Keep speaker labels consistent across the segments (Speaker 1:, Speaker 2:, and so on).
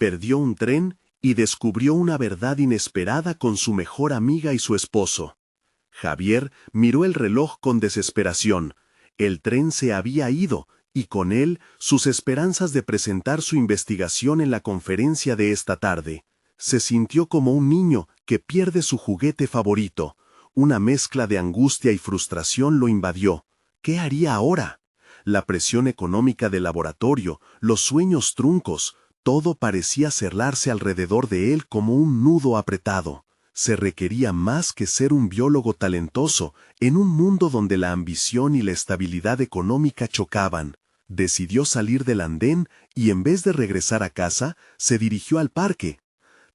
Speaker 1: perdió un tren y descubrió una verdad inesperada con su mejor amiga y su esposo. Javier miró el reloj con desesperación. El tren se había ido, y con él sus esperanzas de presentar su investigación en la conferencia de esta tarde. Se sintió como un niño que pierde su juguete favorito. Una mezcla de angustia y frustración lo invadió. ¿Qué haría ahora? La presión económica del laboratorio, los sueños truncos, todo parecía cerrarse alrededor de él como un nudo apretado. Se requería más que ser un biólogo talentoso en un mundo donde la ambición y la estabilidad económica chocaban. Decidió salir del andén y en vez de regresar a casa, se dirigió al parque.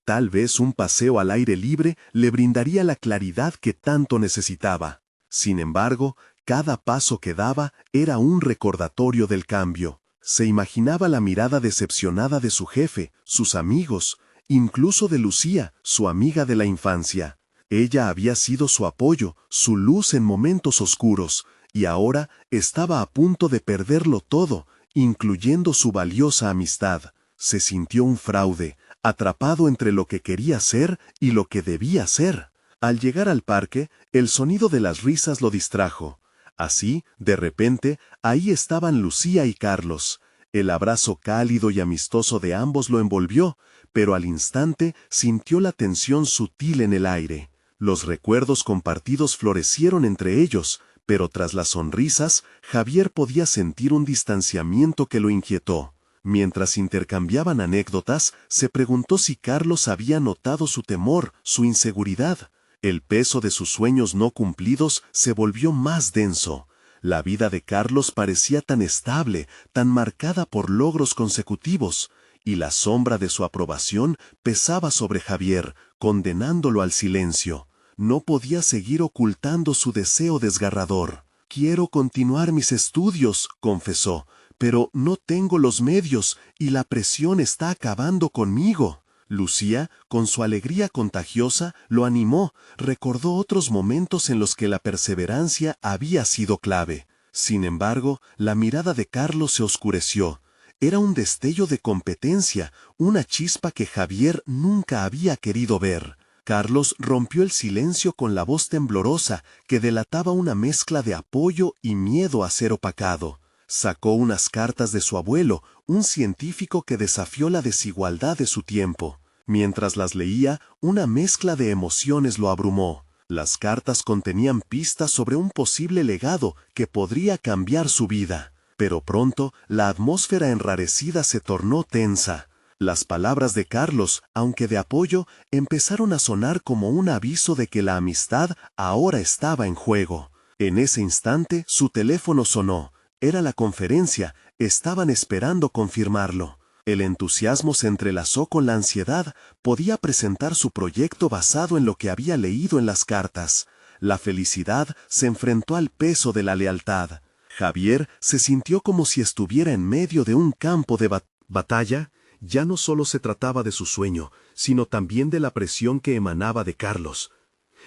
Speaker 1: Tal vez un paseo al aire libre le brindaría la claridad que tanto necesitaba. Sin embargo, cada paso que daba era un recordatorio del cambio. Se imaginaba la mirada decepcionada de su jefe, sus amigos, incluso de Lucía, su amiga de la infancia. Ella había sido su apoyo, su luz en momentos oscuros, y ahora estaba a punto de perderlo todo, incluyendo su valiosa amistad. Se sintió un fraude, atrapado entre lo que quería ser y lo que debía ser. Al llegar al parque, el sonido de las risas lo distrajo. Así, de repente, ahí estaban Lucía y Carlos. El abrazo cálido y amistoso de ambos lo envolvió, pero al instante sintió la tensión sutil en el aire. Los recuerdos compartidos florecieron entre ellos, pero tras las sonrisas, Javier podía sentir un distanciamiento que lo inquietó. Mientras intercambiaban anécdotas, se preguntó si Carlos había notado su temor, su inseguridad. El peso de sus sueños no cumplidos se volvió más denso. La vida de Carlos parecía tan estable, tan marcada por logros consecutivos, y la sombra de su aprobación pesaba sobre Javier, condenándolo al silencio. No podía seguir ocultando su deseo desgarrador. «Quiero continuar mis estudios», confesó, «pero no tengo los medios y la presión está acabando conmigo». Lucía, con su alegría contagiosa, lo animó, recordó otros momentos en los que la perseverancia había sido clave. Sin embargo, la mirada de Carlos se oscureció. Era un destello de competencia, una chispa que Javier nunca había querido ver. Carlos rompió el silencio con la voz temblorosa que delataba una mezcla de apoyo y miedo a ser opacado. Sacó unas cartas de su abuelo, un científico que desafió la desigualdad de su tiempo. Mientras las leía, una mezcla de emociones lo abrumó. Las cartas contenían pistas sobre un posible legado que podría cambiar su vida. Pero pronto, la atmósfera enrarecida se tornó tensa. Las palabras de Carlos, aunque de apoyo, empezaron a sonar como un aviso de que la amistad ahora estaba en juego. En ese instante, su teléfono sonó. Era la conferencia, estaban esperando confirmarlo. El entusiasmo se entrelazó con la ansiedad, podía presentar su proyecto basado en lo que había leído en las cartas. La felicidad se enfrentó al peso de la lealtad. Javier se sintió como si estuviera en medio de un campo de batalla. Ya no solo se trataba de su sueño, sino también de la presión que emanaba de Carlos.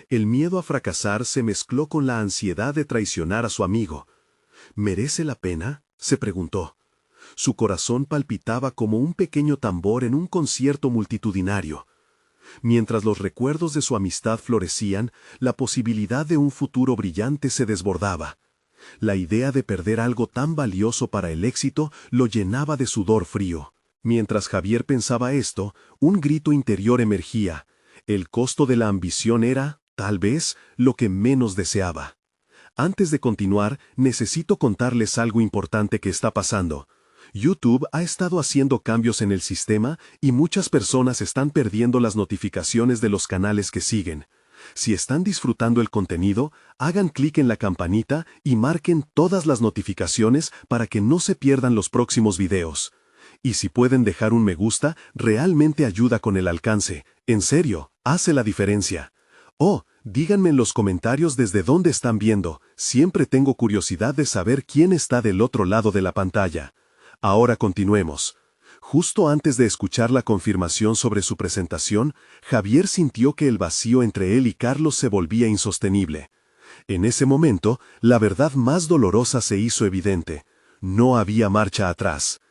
Speaker 1: El miedo a fracasar se mezcló con la ansiedad de traicionar a su amigo. ¿Merece la pena?, se preguntó. Su corazón palpitaba como un pequeño tambor en un concierto multitudinario. Mientras los recuerdos de su amistad florecían, la posibilidad de un futuro brillante se desbordaba. La idea de perder algo tan valioso para el éxito lo llenaba de sudor frío. Mientras Javier pensaba esto, un grito interior emergía. El costo de la ambición era, tal vez, lo que menos deseaba. Antes de continuar, necesito contarles algo importante que está pasando. YouTube ha estado haciendo cambios en el sistema y muchas personas están perdiendo las notificaciones de los canales que siguen. Si están disfrutando el contenido, hagan clic en la campanita y marquen todas las notificaciones para que no se pierdan los próximos videos. Y si pueden dejar un me gusta, realmente ayuda con el alcance. En serio, hace la diferencia. Oh, díganme en los comentarios desde dónde están viendo. Siempre tengo curiosidad de saber quién está del otro lado de la pantalla. Ahora continuemos. Justo antes de escuchar la confirmación sobre su presentación, Javier sintió que el vacío entre él y Carlos se volvía insostenible. En ese momento, la verdad más dolorosa se hizo evidente. No había marcha atrás.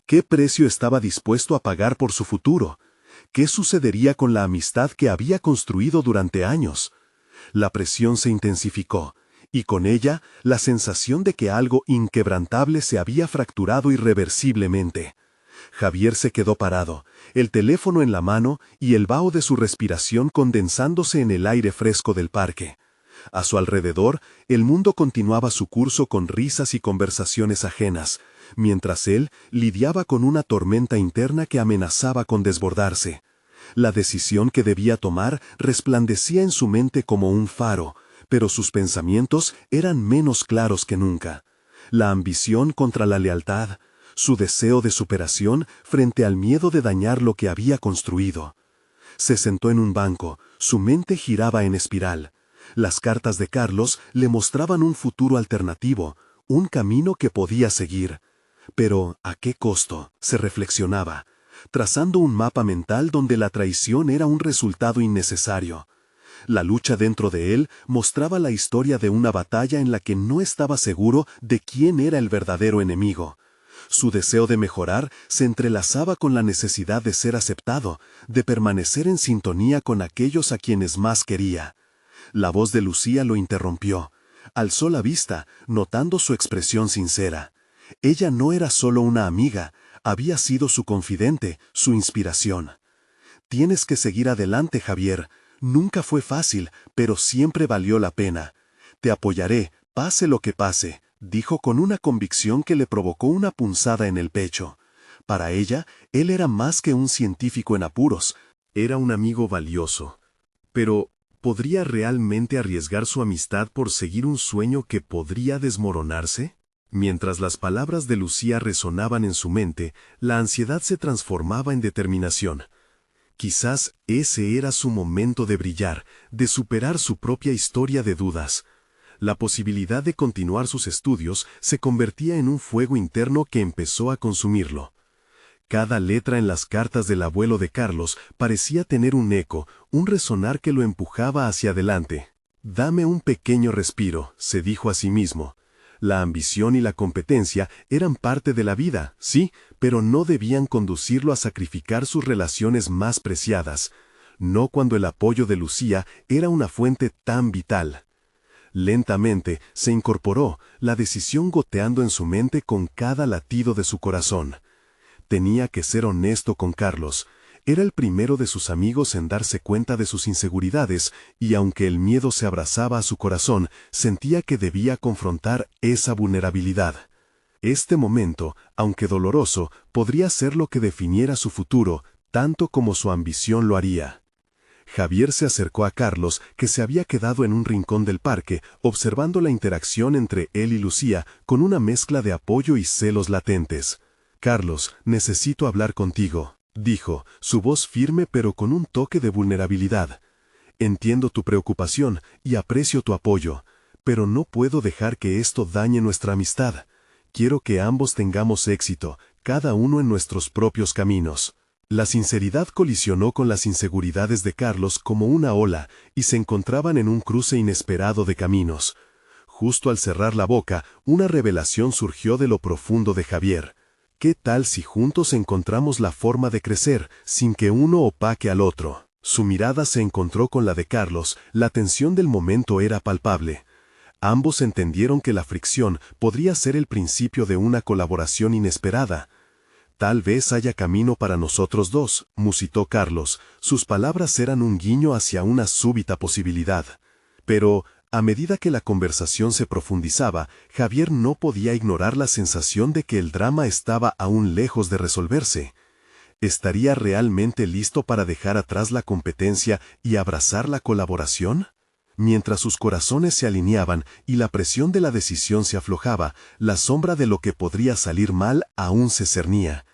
Speaker 1: ¿Qué precio estaba dispuesto a pagar por su futuro? ¿Qué sucedería con la amistad que había construido durante años? La presión se intensificó, y con ella la sensación de que algo inquebrantable se había fracturado irreversiblemente. Javier se quedó parado, el teléfono en la mano y el vaho de su respiración condensándose en el aire fresco del parque. A su alrededor, el mundo continuaba su curso con risas y conversaciones ajenas, mientras él lidiaba con una tormenta interna que amenazaba con desbordarse. La decisión que debía tomar resplandecía en su mente como un faro, pero sus pensamientos eran menos claros que nunca. La ambición contra la lealtad, su deseo de superación frente al miedo de dañar lo que había construido. Se sentó en un banco, su mente giraba en espiral. Las cartas de Carlos le mostraban un futuro alternativo, un camino que podía seguir. Pero, ¿a qué costo?, se reflexionaba, trazando un mapa mental donde la traición era un resultado innecesario. La lucha dentro de él mostraba la historia de una batalla en la que no estaba seguro de quién era el verdadero enemigo. Su deseo de mejorar se entrelazaba con la necesidad de ser aceptado, de permanecer en sintonía con aquellos a quienes más quería. La voz de Lucía lo interrumpió. Alzó la vista, notando su expresión sincera. Ella no era solo una amiga, había sido su confidente, su inspiración. Tienes que seguir adelante, Javier. Nunca fue fácil, pero siempre valió la pena. Te apoyaré, pase lo que pase, dijo con una convicción que le provocó una punzada en el pecho. Para ella, él era más que un científico en apuros, era un amigo valioso. Pero, ¿podría realmente arriesgar su amistad por seguir un sueño que podría desmoronarse? Mientras las palabras de Lucía resonaban en su mente, la ansiedad se transformaba en determinación. Quizás ese era su momento de brillar, de superar su propia historia de dudas. La posibilidad de continuar sus estudios se convertía en un fuego interno que empezó a consumirlo. Cada letra en las cartas del abuelo de Carlos parecía tener un eco, un resonar que lo empujaba hacia adelante. «Dame un pequeño respiro», se dijo a sí mismo. La ambición y la competencia eran parte de la vida, sí, pero no debían conducirlo a sacrificar sus relaciones más preciadas, no cuando el apoyo de Lucía era una fuente tan vital. Lentamente se incorporó, la decisión goteando en su mente con cada latido de su corazón. Tenía que ser honesto con Carlos. Era el primero de sus amigos en darse cuenta de sus inseguridades, y aunque el miedo se abrazaba a su corazón, sentía que debía confrontar esa vulnerabilidad. Este momento, aunque doloroso, podría ser lo que definiera su futuro, tanto como su ambición lo haría. Javier se acercó a Carlos, que se había quedado en un rincón del parque, observando la interacción entre él y Lucía con una mezcla de apoyo y celos latentes. «Carlos, necesito hablar contigo», dijo, su voz firme pero con un toque de vulnerabilidad. «Entiendo tu preocupación y aprecio tu apoyo, pero no puedo dejar que esto dañe nuestra amistad. Quiero que ambos tengamos éxito, cada uno en nuestros propios caminos». La sinceridad colisionó con las inseguridades de Carlos como una ola y se encontraban en un cruce inesperado de caminos. Justo al cerrar la boca, una revelación surgió de lo profundo de Javier. ¿Qué tal si juntos encontramos la forma de crecer, sin que uno opaque al otro? Su mirada se encontró con la de Carlos, la tensión del momento era palpable. Ambos entendieron que la fricción podría ser el principio de una colaboración inesperada. «Tal vez haya camino para nosotros dos», musitó Carlos. Sus palabras eran un guiño hacia una súbita posibilidad. Pero, a medida que la conversación se profundizaba, Javier no podía ignorar la sensación de que el drama estaba aún lejos de resolverse. ¿Estaría realmente listo para dejar atrás la competencia y abrazar la colaboración? Mientras sus corazones se alineaban y la presión de la decisión se aflojaba, la sombra de lo que podría salir mal aún se cernía.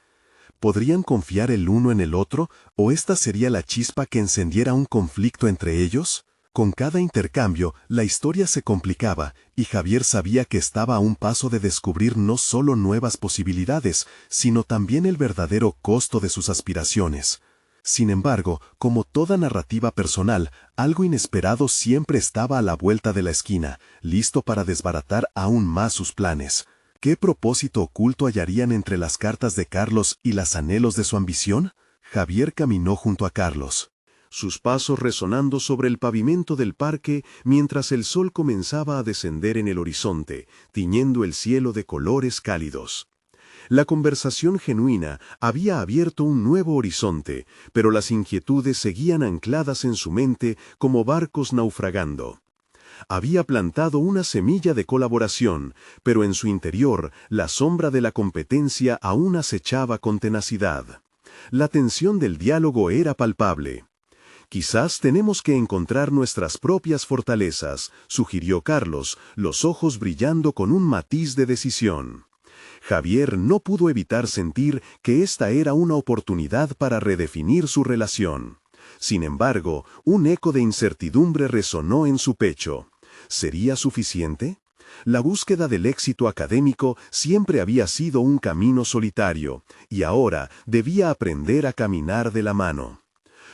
Speaker 1: ¿Podrían confiar el uno en el otro, o esta sería la chispa que encendiera un conflicto entre ellos? Con cada intercambio, la historia se complicaba, y Javier sabía que estaba a un paso de descubrir no solo nuevas posibilidades, sino también el verdadero costo de sus aspiraciones. Sin embargo, como toda narrativa personal, algo inesperado siempre estaba a la vuelta de la esquina, listo para desbaratar aún más sus planes. ¿Qué propósito oculto hallarían entre las cartas de Carlos y los anhelos de su ambición? Javier caminó junto a Carlos, sus pasos resonando sobre el pavimento del parque mientras el sol comenzaba a descender en el horizonte, tiñendo el cielo de colores cálidos. La conversación genuina había abierto un nuevo horizonte, pero las inquietudes seguían ancladas en su mente como barcos naufragando. Había plantado una semilla de colaboración, pero en su interior la sombra de la competencia aún acechaba con tenacidad. La tensión del diálogo era palpable. Quizás tenemos que encontrar nuestras propias fortalezas, sugirió Carlos, los ojos brillando con un matiz de decisión. Javier no pudo evitar sentir que esta era una oportunidad para redefinir su relación. Sin embargo, un eco de incertidumbre resonó en su pecho. ¿Sería suficiente? La búsqueda del éxito académico siempre había sido un camino solitario, y ahora debía aprender a caminar de la mano.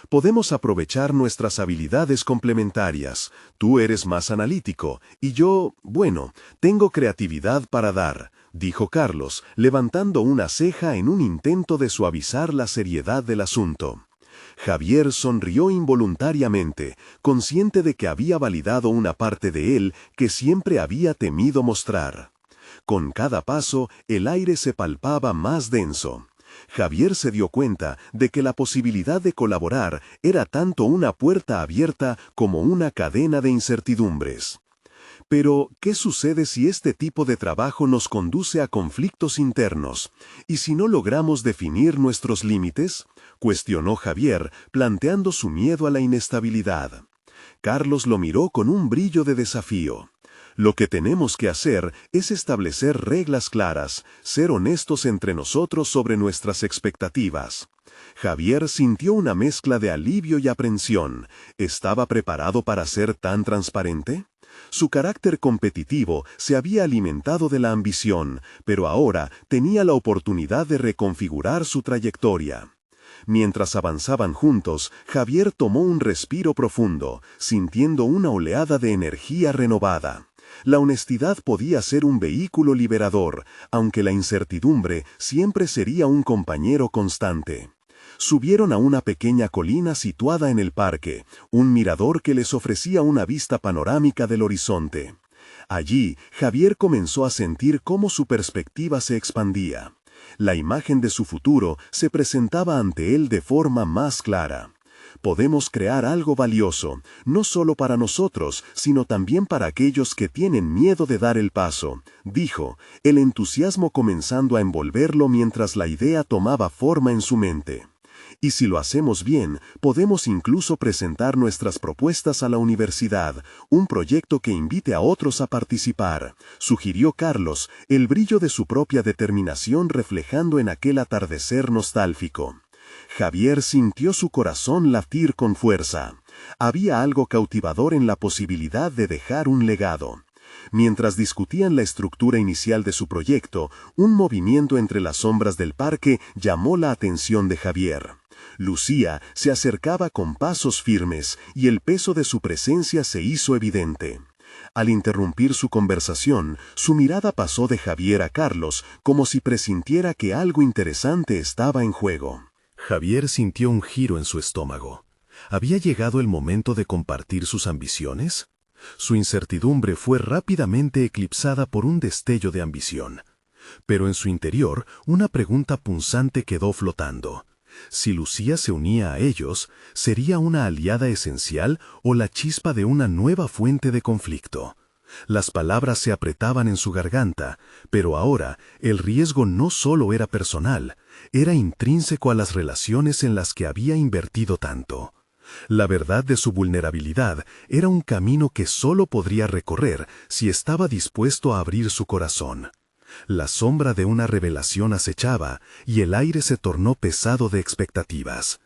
Speaker 1: Podemos aprovechar nuestras habilidades complementarias. Tú eres más analítico, y yo, bueno, tengo creatividad para dar, dijo Carlos, levantando una ceja en un intento de suavizar la seriedad del asunto. Javier sonrió involuntariamente, consciente de que había validado una parte de él que siempre había temido mostrar. Con cada paso, el aire se palpaba más denso. Javier se dio cuenta de que la posibilidad de colaborar era tanto una puerta abierta como una cadena de incertidumbres. Pero, ¿qué sucede si este tipo de trabajo nos conduce a conflictos internos? ¿Y si no logramos definir nuestros límites? Cuestionó Javier, planteando su miedo a la inestabilidad. Carlos lo miró con un brillo de desafío. Lo que tenemos que hacer es establecer reglas claras, ser honestos entre nosotros sobre nuestras expectativas. Javier sintió una mezcla de alivio y aprensión. ¿Estaba preparado para ser tan transparente? Su carácter competitivo se había alimentado de la ambición, pero ahora tenía la oportunidad de reconfigurar su trayectoria. Mientras avanzaban juntos, Javier tomó un respiro profundo, sintiendo una oleada de energía renovada. La honestidad podía ser un vehículo liberador, aunque la incertidumbre siempre sería un compañero constante. Subieron a una pequeña colina situada en el parque, un mirador que les ofrecía una vista panorámica del horizonte. Allí, Javier comenzó a sentir cómo su perspectiva se expandía. La imagen de su futuro se presentaba ante él de forma más clara. Podemos crear algo valioso, no solo para nosotros, sino también para aquellos que tienen miedo de dar el paso, dijo, el entusiasmo comenzando a envolverlo mientras la idea tomaba forma en su mente. Y si lo hacemos bien, podemos incluso presentar nuestras propuestas a la universidad, un proyecto que invite a otros a participar, sugirió Carlos, el brillo de su propia determinación reflejando en aquel atardecer nostálgico. Javier sintió su corazón latir con fuerza. Había algo cautivador en la posibilidad de dejar un legado. Mientras discutían la estructura inicial de su proyecto, un movimiento entre las sombras del parque llamó la atención de Javier. Lucía se acercaba con pasos firmes y el peso de su presencia se hizo evidente. Al interrumpir su conversación, su mirada pasó de Javier a Carlos como si presintiera que algo interesante estaba en juego. Javier sintió un giro en su estómago. ¿Había llegado el momento de compartir sus ambiciones? Su incertidumbre fue rápidamente eclipsada por un destello de ambición. Pero en su interior, una pregunta punzante quedó flotando. Si Lucía se unía a ellos, ¿sería una aliada esencial o la chispa de una nueva fuente de conflicto? Las palabras se apretaban en su garganta, pero ahora el riesgo no solo era personal, era intrínseco a las relaciones en las que había invertido tanto. La verdad de su vulnerabilidad era un camino que solo podría recorrer si estaba dispuesto a abrir su corazón. La sombra de una revelación acechaba y el aire se tornó pesado de expectativas.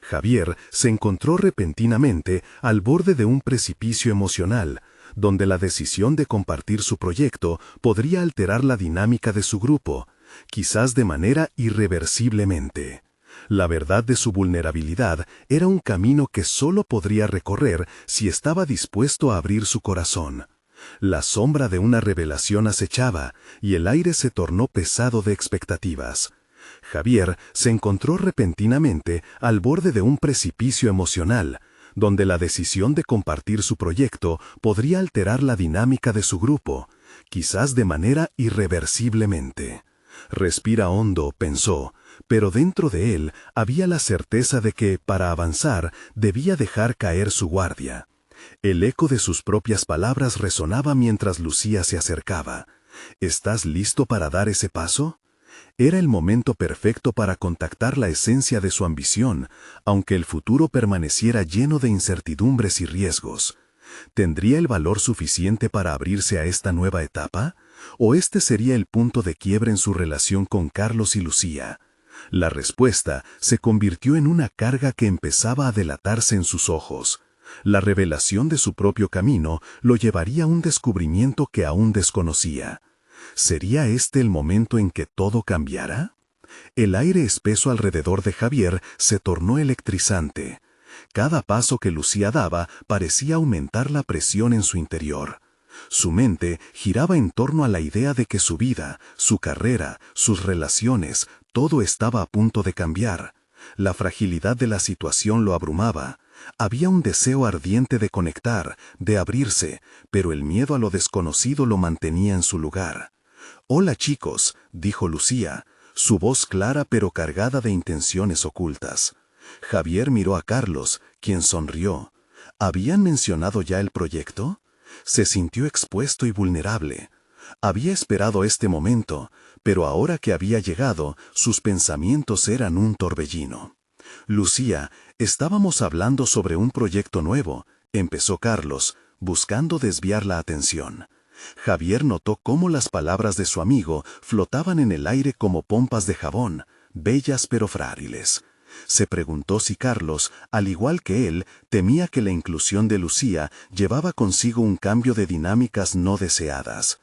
Speaker 1: Javier se encontró repentinamente al borde de un precipicio emocional, donde la decisión de compartir su proyecto podría alterar la dinámica de su grupo, quizás de manera irreversiblemente. La verdad de su vulnerabilidad era un camino que solo podría recorrer si estaba dispuesto a abrir su corazón. La sombra de una revelación acechaba, y el aire se tornó pesado de expectativas. Javier se encontró repentinamente al borde de un precipicio emocional, donde la decisión de compartir su proyecto podría alterar la dinámica de su grupo, quizás de manera irreversiblemente. Respira hondo, pensó, pero dentro de él había la certeza de que, para avanzar, debía dejar caer su guardia. El eco de sus propias palabras resonaba mientras Lucía se acercaba. ¿Estás listo para dar ese paso? Era el momento perfecto para contactar la esencia de su ambición, aunque el futuro permaneciera lleno de incertidumbres y riesgos. ¿Tendría el valor suficiente para abrirse a esta nueva etapa? ¿O este sería el punto de quiebre en su relación con Carlos y Lucía? La respuesta se convirtió en una carga que empezaba a delatarse en sus ojos. La revelación de su propio camino lo llevaría a un descubrimiento que aún desconocía. ¿Sería este el momento en que todo cambiara? El aire espeso alrededor de Javier se tornó electrizante. Cada paso que Lucía daba parecía aumentar la presión en su interior. Su mente giraba en torno a la idea de que su vida, su carrera, sus relaciones, todo estaba a punto de cambiar. La fragilidad de la situación lo abrumaba. Había un deseo ardiente de conectar, de abrirse, pero el miedo a lo desconocido lo mantenía en su lugar. «Hola chicos», dijo Lucía, su voz clara pero cargada de intenciones ocultas. Javier miró a Carlos, quien sonrió. ¿Habían mencionado ya el proyecto? Se sintió expuesto y vulnerable. Había esperado este momento, pero ahora que había llegado, sus pensamientos eran un torbellino. «Lucía, estábamos hablando sobre un proyecto nuevo», empezó Carlos, buscando desviar la atención. Javier notó cómo las palabras de su amigo flotaban en el aire como pompas de jabón, bellas pero frágiles. Se preguntó si Carlos, al igual que él, temía que la inclusión de Lucía llevaba consigo un cambio de dinámicas no deseadas.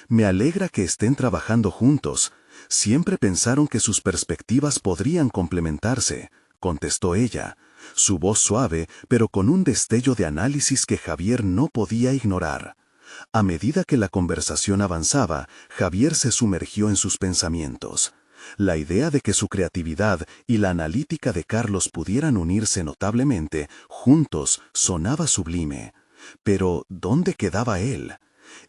Speaker 1: «Me alegra que estén trabajando juntos. Siempre pensaron que sus perspectivas podrían complementarse», contestó ella, su voz suave, pero con un destello de análisis que Javier no podía ignorar. A medida que la conversación avanzaba, Javier se sumergió en sus pensamientos. La idea de que su creatividad y la analítica de Carlos pudieran unirse notablemente, juntos, sonaba sublime. Pero, ¿dónde quedaba él?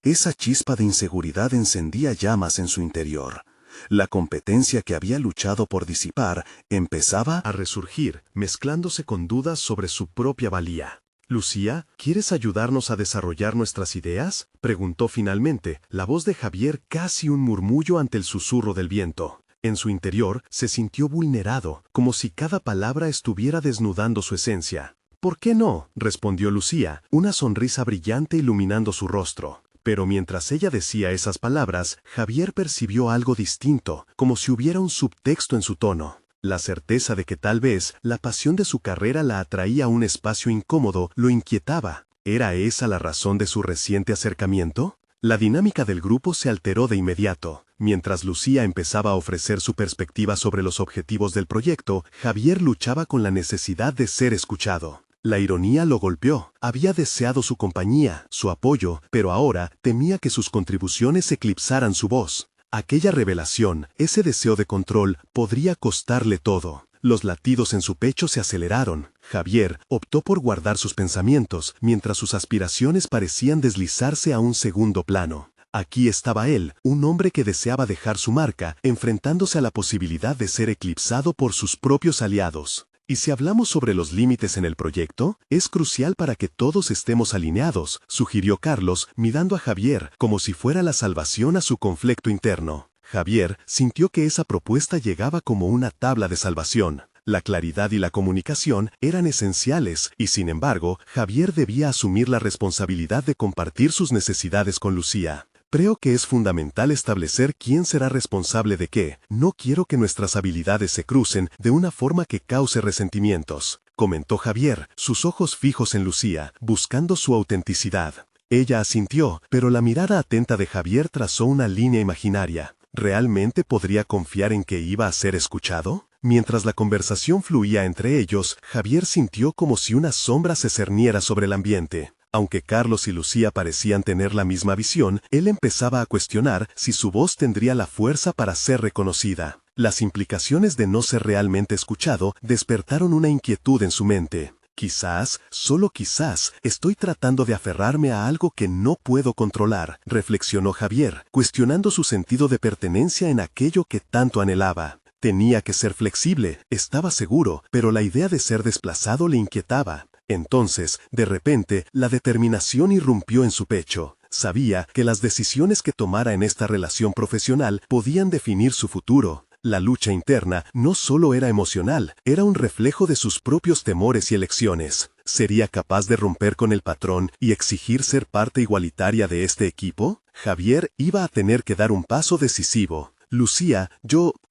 Speaker 1: Esa chispa de inseguridad encendía llamas en su interior. La competencia que había luchado por disipar empezaba a resurgir, mezclándose con dudas sobre su propia valía. «Lucía, ¿quieres ayudarnos a desarrollar nuestras ideas?», preguntó finalmente, la voz de Javier casi un murmullo ante el susurro del viento. En su interior se sintió vulnerado, como si cada palabra estuviera desnudando su esencia. «¿Por qué no?», respondió Lucía, una sonrisa brillante iluminando su rostro. Pero mientras ella decía esas palabras, Javier percibió algo distinto, como si hubiera un subtexto en su tono. La certeza de que tal vez la pasión de su carrera la atraía a un espacio incómodo lo inquietaba. ¿Era esa la razón de su reciente acercamiento? La dinámica del grupo se alteró de inmediato. Mientras Lucía empezaba a ofrecer su perspectiva sobre los objetivos del proyecto, Javier luchaba con la necesidad de ser escuchado. La ironía lo golpeó. Había deseado su compañía, su apoyo, pero ahora temía que sus contribuciones eclipsaran su voz. Aquella revelación, ese deseo de control, podría costarle todo. Los latidos en su pecho se aceleraron. Javier optó por guardar sus pensamientos, mientras sus aspiraciones parecían deslizarse a un segundo plano. Aquí estaba él, un hombre que deseaba dejar su marca, enfrentándose a la posibilidad de ser eclipsado por sus propios aliados. Y si hablamos sobre los límites en el proyecto, es crucial para que todos estemos alineados, sugirió Carlos, mirando a Javier como si fuera la salvación a su conflicto interno. Javier sintió que esa propuesta llegaba como una tabla de salvación. La claridad y la comunicación eran esenciales, y sin embargo, Javier debía asumir la responsabilidad de compartir sus necesidades con Lucía. «Creo que es fundamental establecer quién será responsable de qué. No quiero que nuestras habilidades se crucen de una forma que cause resentimientos», comentó Javier, sus ojos fijos en Lucía, buscando su autenticidad. Ella asintió, pero la mirada atenta de Javier trazó una línea imaginaria. ¿Realmente podría confiar en que iba a ser escuchado? Mientras la conversación fluía entre ellos, Javier sintió como si una sombra se cerniera sobre el ambiente. Aunque Carlos y Lucía parecían tener la misma visión, él empezaba a cuestionar si su voz tendría la fuerza para ser reconocida. Las implicaciones de no ser realmente escuchado despertaron una inquietud en su mente. Quizás, solo quizás, estoy tratando de aferrarme a algo que no puedo controlar, reflexionó Javier, cuestionando su sentido de pertenencia en aquello que tanto anhelaba. Tenía que ser flexible, estaba seguro, pero la idea de ser desplazado le inquietaba. Entonces, de repente, la determinación irrumpió en su pecho. Sabía que las decisiones que tomara en esta relación profesional podían definir su futuro. La lucha interna no solo era emocional, era un reflejo de sus propios temores y elecciones. ¿Sería capaz de romper con el patrón y exigir ser parte igualitaria de este equipo? Javier iba a tener que dar un paso decisivo. Lucía,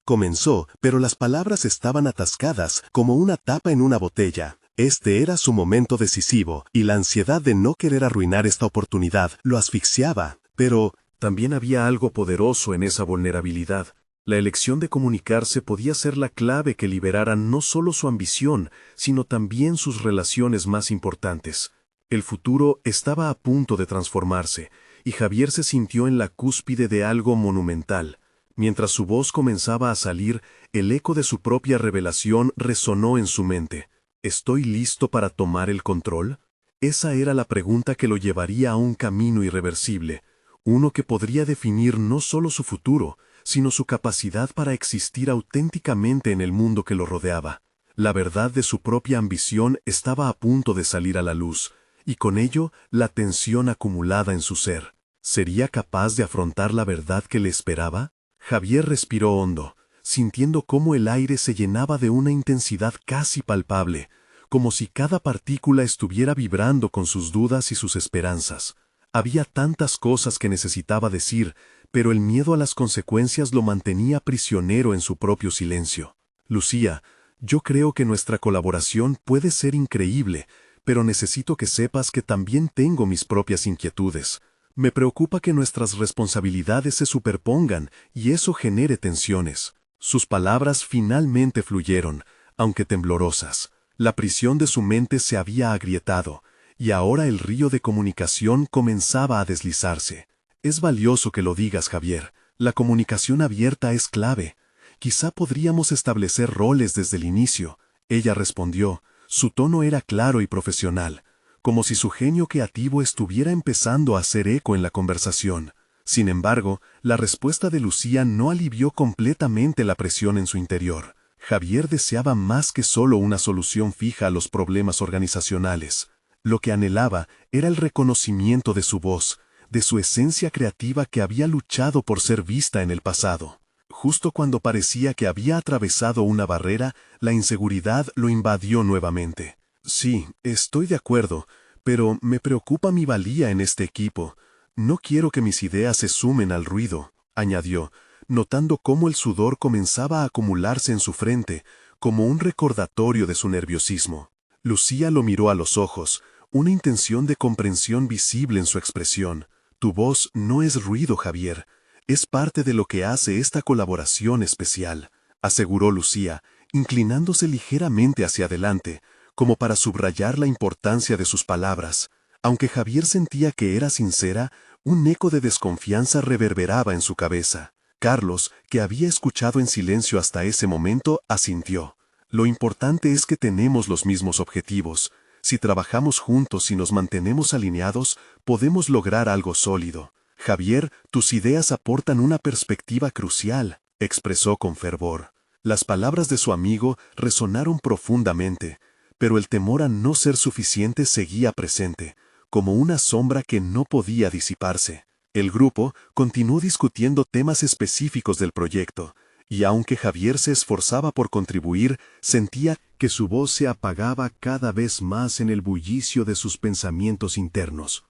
Speaker 1: comenzó, pero las palabras estaban atascadas, como una tapa en una botella. Este era su momento decisivo, y la ansiedad de no querer arruinar esta oportunidad lo asfixiaba. Pero también había algo poderoso en esa vulnerabilidad. La elección de comunicarse podía ser la clave que liberara no solo su ambición, sino también sus relaciones más importantes. El futuro estaba a punto de transformarse, y Javier se sintió en la cúspide de algo monumental. Mientras su voz comenzaba a salir, el eco de su propia revelación resonó en su mente. ¿Estoy listo para tomar el control? Esa era la pregunta que lo llevaría a un camino irreversible, uno que podría definir no solo su futuro, sino su capacidad para existir auténticamente en el mundo que lo rodeaba. La verdad de su propia ambición estaba a punto de salir a la luz, y con ello la tensión acumulada en su ser. ¿Sería capaz de afrontar la verdad que le esperaba? Javier respiró hondo, sintiendo cómo el aire se llenaba de una intensidad casi palpable, como si cada partícula estuviera vibrando con sus dudas y sus esperanzas. Había tantas cosas que necesitaba decir, pero el miedo a las consecuencias lo mantenía prisionero en su propio silencio. Lucía, yo creo que nuestra colaboración puede ser increíble, pero necesito que sepas que también tengo mis propias inquietudes. Me preocupa que nuestras responsabilidades se superpongan y eso genere tensiones. Sus palabras finalmente fluyeron, aunque temblorosas. La prisión de su mente se había agrietado, y ahora el río de comunicación comenzaba a deslizarse. Es valioso que lo digas, Javier. La comunicación abierta es clave. Quizá podríamos establecer roles desde el inicio. Ella respondió. Su tono era claro y profesional, como si su genio creativo estuviera empezando a hacer eco en la conversación. Sin embargo, la respuesta de Lucía no alivió completamente la presión en su interior. Javier deseaba más que solo una solución fija a los problemas organizacionales. Lo que anhelaba era el reconocimiento de su voz, de su esencia creativa que había luchado por ser vista en el pasado. Justo cuando parecía que había atravesado una barrera, la inseguridad lo invadió nuevamente. Sí, estoy de acuerdo, pero me preocupa mi valía en este equipo. No quiero que mis ideas se sumen al ruido, añadió, notando cómo el sudor comenzaba a acumularse en su frente, como un recordatorio de su nerviosismo. Lucía lo miró a los ojos, una intención de comprensión visible en su expresión. Tu voz no es ruido, Javier. Es parte de lo que hace esta colaboración especial, aseguró Lucía, inclinándose ligeramente hacia adelante, como para subrayar la importancia de sus palabras. Aunque Javier sentía que era sincera, un eco de desconfianza reverberaba en su cabeza. Carlos, que había escuchado en silencio hasta ese momento, asintió. Lo importante es que tenemos los mismos objetivos. Si trabajamos juntos y nos mantenemos alineados, podemos lograr algo sólido. Javier, tus ideas aportan una perspectiva crucial, expresó con fervor. Las palabras de su amigo resonaron profundamente, pero el temor a no ser suficiente seguía presente, como una sombra que no podía disiparse. El grupo continuó discutiendo temas específicos del proyecto, y aunque Javier se esforzaba por contribuir, sentía que su voz se apagaba cada vez más en el bullicio de sus pensamientos internos.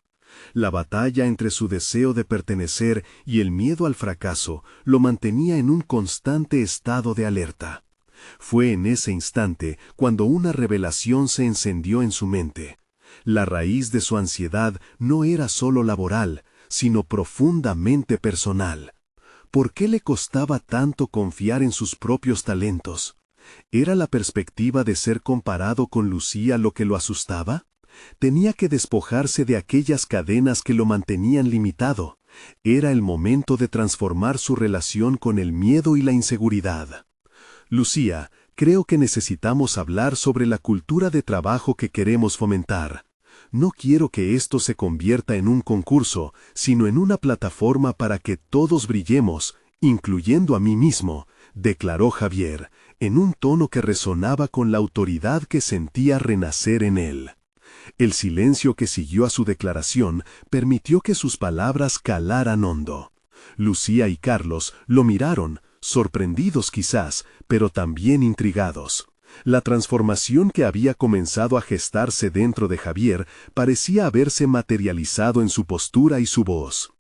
Speaker 1: La batalla entre su deseo de pertenecer y el miedo al fracaso lo mantenía en un constante estado de alerta. Fue en ese instante cuando una revelación se encendió en su mente. La raíz de su ansiedad no era solo laboral, sino profundamente personal. ¿Por qué le costaba tanto confiar en sus propios talentos? ¿Era la perspectiva de ser comparado con Lucía lo que lo asustaba? Tenía que despojarse de aquellas cadenas que lo mantenían limitado. Era el momento de transformar su relación con el miedo y la inseguridad. Lucía, creo que necesitamos hablar sobre la cultura de trabajo que queremos fomentar. No quiero que esto se convierta en un concurso, sino en una plataforma para que todos brillemos, incluyendo a mí mismo, declaró Javier, en un tono que resonaba con la autoridad que sentía renacer en él. El silencio que siguió a su declaración permitió que sus palabras calaran hondo. Lucía y Carlos lo miraron, sorprendidos quizás, pero también intrigados. La transformación que había comenzado a gestarse dentro de Javier parecía haberse materializado en su postura y su voz.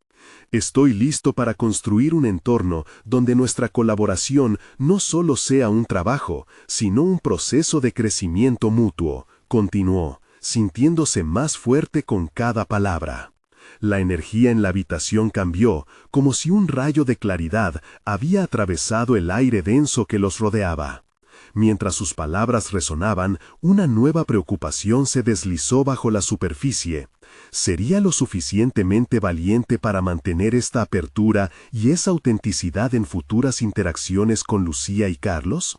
Speaker 1: Estoy listo para construir un entorno donde nuestra colaboración no solo sea un trabajo, sino un proceso de crecimiento mutuo, continuó, sintiéndose más fuerte con cada palabra. La energía en la habitación cambió, como si un rayo de claridad había atravesado el aire denso que los rodeaba. Mientras sus palabras resonaban, una nueva preocupación se deslizó bajo la superficie. ¿Sería lo suficientemente valiente para mantener esta apertura y esa autenticidad en futuras interacciones con Lucía y Carlos?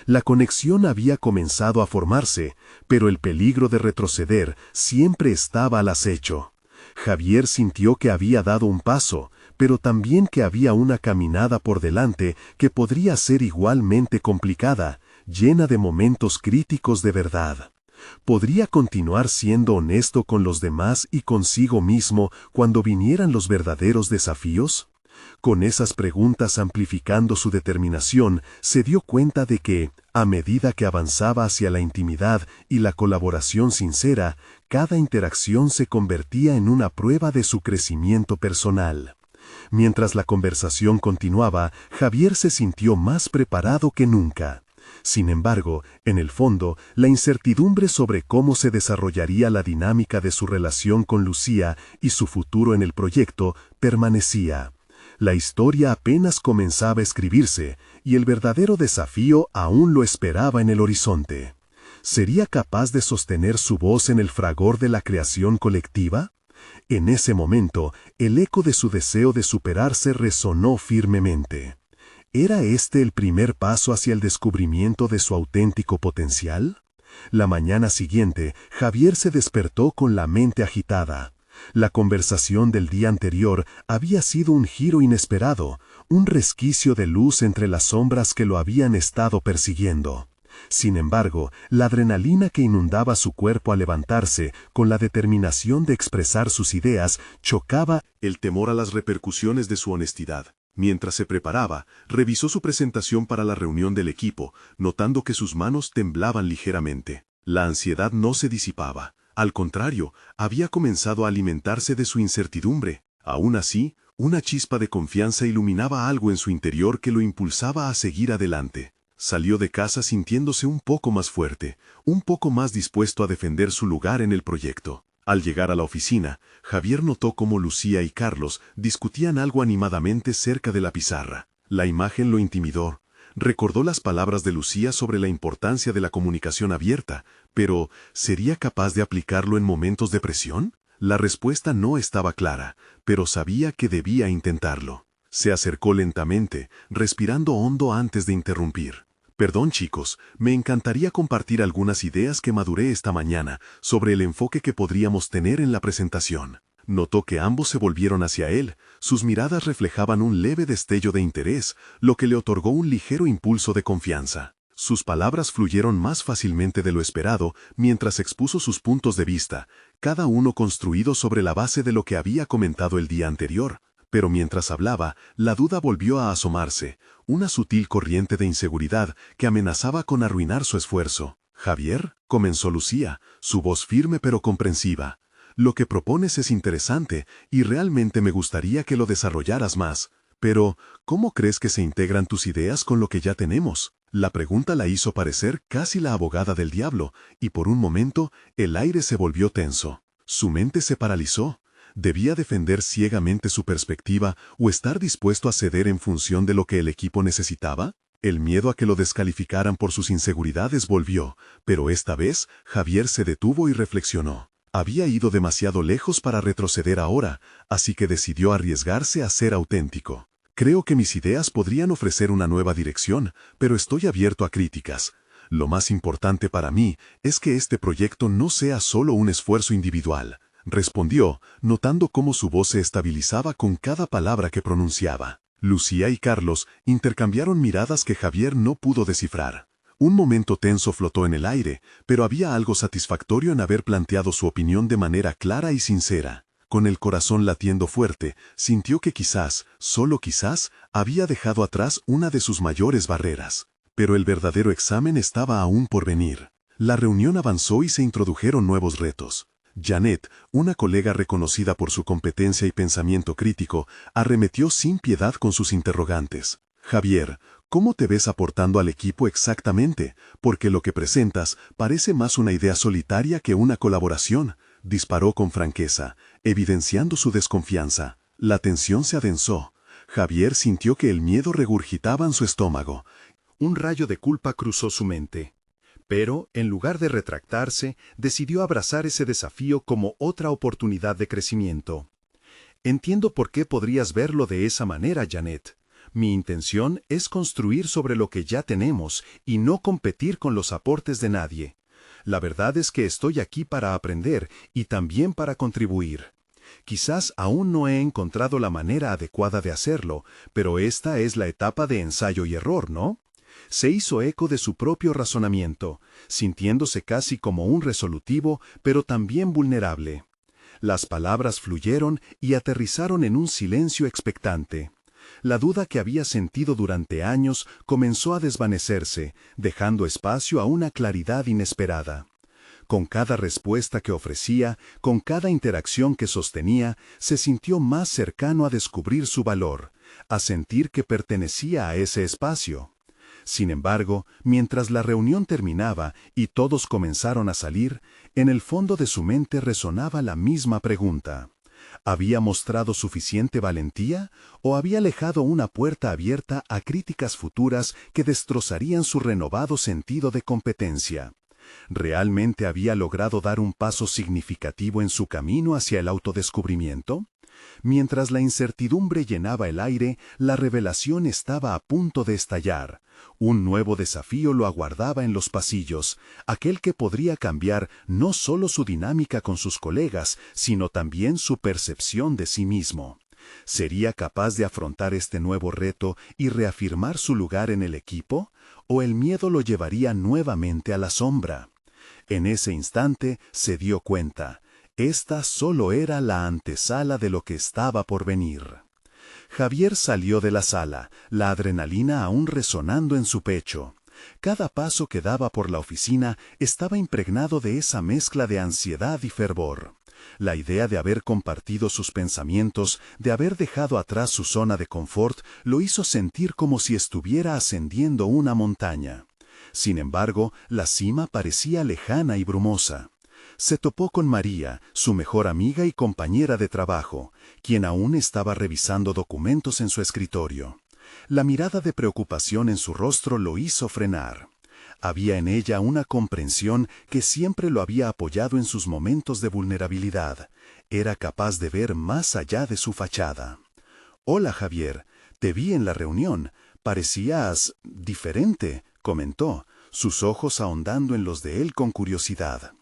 Speaker 1: La conexión había comenzado a formarse, pero el peligro de retroceder siempre estaba al acecho. Javier sintió que había dado un paso, pero también que había una caminada por delante que podría ser igualmente complicada, llena de momentos críticos de verdad. ¿Podría continuar siendo honesto con los demás y consigo mismo cuando vinieran los verdaderos desafíos? Con esas preguntas amplificando su determinación, se dio cuenta de que, a medida que avanzaba hacia la intimidad y la colaboración sincera, cada interacción se convertía en una prueba de su crecimiento personal. Mientras la conversación continuaba, Javier se sintió más preparado que nunca. Sin embargo, en el fondo, la incertidumbre sobre cómo se desarrollaría la dinámica de su relación con Lucía y su futuro en el proyecto permanecía. La historia apenas comenzaba a escribirse, y el verdadero desafío aún lo esperaba en el horizonte. ¿Sería capaz de sostener su voz en el fragor de la creación colectiva? En ese momento, el eco de su deseo de superarse resonó firmemente. ¿Era este el primer paso hacia el descubrimiento de su auténtico potencial? La mañana siguiente, Javier se despertó con la mente agitada. La conversación del día anterior había sido un giro inesperado, un resquicio de luz entre las sombras que lo habían estado persiguiendo. Sin embargo, la adrenalina que inundaba su cuerpo al levantarse, con la determinación de expresar sus ideas, chocaba el temor a las repercusiones de su honestidad. Mientras se preparaba, revisó su presentación para la reunión del equipo, notando que sus manos temblaban ligeramente. La ansiedad no se disipaba. Al contrario, había comenzado a alimentarse de su incertidumbre. Aún así, una chispa de confianza iluminaba algo en su interior que lo impulsaba a seguir adelante. Salió de casa sintiéndose un poco más fuerte, un poco más dispuesto a defender su lugar en el proyecto. Al llegar a la oficina, Javier notó cómo Lucía y Carlos discutían algo animadamente cerca de la pizarra. La imagen lo intimidó. Recordó las palabras de Lucía sobre la importancia de la comunicación abierta, pero ¿sería capaz de aplicarlo en momentos de presión? La respuesta no estaba clara, pero sabía que debía intentarlo. Se acercó lentamente, respirando hondo antes de interrumpir. Perdón chicos, me encantaría compartir algunas ideas que maduré esta mañana sobre el enfoque que podríamos tener en la presentación. Notó que ambos se volvieron hacia él, sus miradas reflejaban un leve destello de interés, lo que le otorgó un ligero impulso de confianza. Sus palabras fluyeron más fácilmente de lo esperado mientras expuso sus puntos de vista, cada uno construido sobre la base de lo que había comentado el día anterior. Pero mientras hablaba, la duda volvió a asomarse, una sutil corriente de inseguridad que amenazaba con arruinar su esfuerzo. «Javier», comenzó Lucía, su voz firme pero comprensiva. «Lo que propones es interesante y realmente me gustaría que lo desarrollaras más. Pero, ¿cómo crees que se integran tus ideas con lo que ya tenemos?» La pregunta la hizo parecer casi la abogada del diablo, y por un momento el aire se volvió tenso. Su mente se paralizó. ¿Debía defender ciegamente su perspectiva o estar dispuesto a ceder en función de lo que el equipo necesitaba? El miedo a que lo descalificaran por sus inseguridades volvió, pero esta vez Javier se detuvo y reflexionó. Había ido demasiado lejos para retroceder ahora, así que decidió arriesgarse a ser auténtico. Creo que mis ideas podrían ofrecer una nueva dirección, pero estoy abierto a críticas. Lo más importante para mí es que este proyecto no sea solo un esfuerzo individual, respondió, notando cómo su voz se estabilizaba con cada palabra que pronunciaba. Lucía y Carlos intercambiaron miradas que Javier no pudo descifrar. Un momento tenso flotó en el aire, pero había algo satisfactorio en haber planteado su opinión de manera clara y sincera. Con el corazón latiendo fuerte, sintió que quizás, solo quizás, había dejado atrás una de sus mayores barreras. Pero el verdadero examen estaba aún por venir. La reunión avanzó y se introdujeron nuevos retos. Janet, una colega reconocida por su competencia y pensamiento crítico, arremetió sin piedad con sus interrogantes. Javier, ¿cómo te ves aportando al equipo exactamente? Porque lo que presentas parece más una idea solitaria que una colaboración, disparó con franqueza, evidenciando su desconfianza. La tensión se adensó. Javier sintió que el miedo regurgitaba en su estómago. Un rayo de culpa cruzó su mente. Pero, en lugar de retractarse, decidió abrazar ese desafío como otra oportunidad de crecimiento. Entiendo por qué podrías verlo de esa manera, Janet. Mi intención es construir sobre lo que ya tenemos y no competir con los aportes de nadie. La verdad es que estoy aquí para aprender y también para contribuir. Quizás aún no he encontrado la manera adecuada de hacerlo, pero esta es la etapa de ensayo y error, ¿no? Se hizo eco de su propio razonamiento, sintiéndose casi como un resolutivo, pero también vulnerable. Las palabras fluyeron y aterrizaron en un silencio expectante. La duda que había sentido durante años comenzó a desvanecerse, dejando espacio a una claridad inesperada. Con cada respuesta que ofrecía, con cada interacción que sostenía, se sintió más cercano a descubrir su valor, a sentir que pertenecía a ese espacio. Sin embargo, mientras la reunión terminaba y todos comenzaron a salir, en el fondo de su mente resonaba la misma pregunta. ¿Había mostrado suficiente valentía o había dejado una puerta abierta a críticas futuras que destrozarían su renovado sentido de competencia? ¿Realmente había logrado dar un paso significativo en su camino hacia el autodescubrimiento? Mientras la incertidumbre llenaba el aire, la revelación estaba a punto de estallar. Un nuevo desafío lo aguardaba en los pasillos, aquel que podría cambiar no solo su dinámica con sus colegas, sino también su percepción de sí mismo. ¿Sería capaz de afrontar este nuevo reto y reafirmar su lugar en el equipo? ¿O el miedo lo llevaría nuevamente a la sombra? En ese instante se dio cuenta. Esta solo era la antesala de lo que estaba por venir. Javier salió de la sala, la adrenalina aún resonando en su pecho. Cada paso que daba por la oficina estaba impregnado de esa mezcla de ansiedad y fervor. La idea de haber compartido sus pensamientos, de haber dejado atrás su zona de confort, lo hizo sentir como si estuviera ascendiendo una montaña. Sin embargo, la cima parecía lejana y brumosa. Se topó con María, su mejor amiga y compañera de trabajo, quien aún estaba revisando documentos en su escritorio. La mirada de preocupación en su rostro lo hizo frenar. Había en ella una comprensión que siempre lo había apoyado en sus momentos de vulnerabilidad. Era capaz de ver más allá de su fachada. «Hola, Javier, te vi en la reunión. Parecías diferente», comentó, sus ojos ahondando en los de él con curiosidad.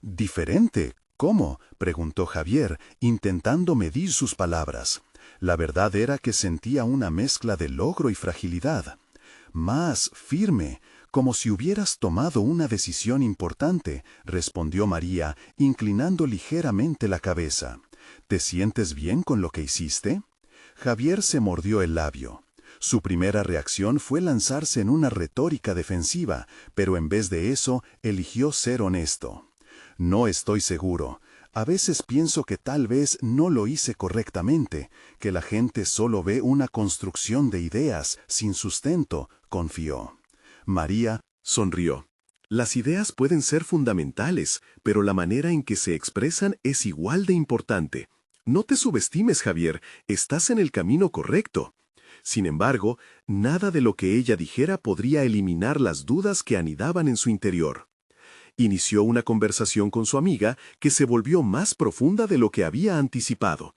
Speaker 1: «¿Diferente? ¿Cómo?», preguntó Javier, intentando medir sus palabras. La verdad era que sentía una mezcla de logro y fragilidad. «Más firme, como si hubieras tomado una decisión importante», respondió María, inclinando ligeramente la cabeza. «¿Te sientes bien con lo que hiciste?». Javier se mordió el labio. Su primera reacción fue lanzarse en una retórica defensiva, pero en vez de eso, eligió ser honesto. «No estoy seguro. A veces pienso que tal vez no lo hice correctamente, que la gente solo ve una construcción de ideas sin sustento», confió. María sonrió. «Las ideas pueden ser fundamentales, pero la manera en que se expresan es igual de importante. No te subestimes, Javier, estás en el camino correcto». Sin embargo, nada de lo que ella dijera podría eliminar las dudas que anidaban en su interior. Inició una conversación con su amiga que se volvió más profunda de lo que había anticipado.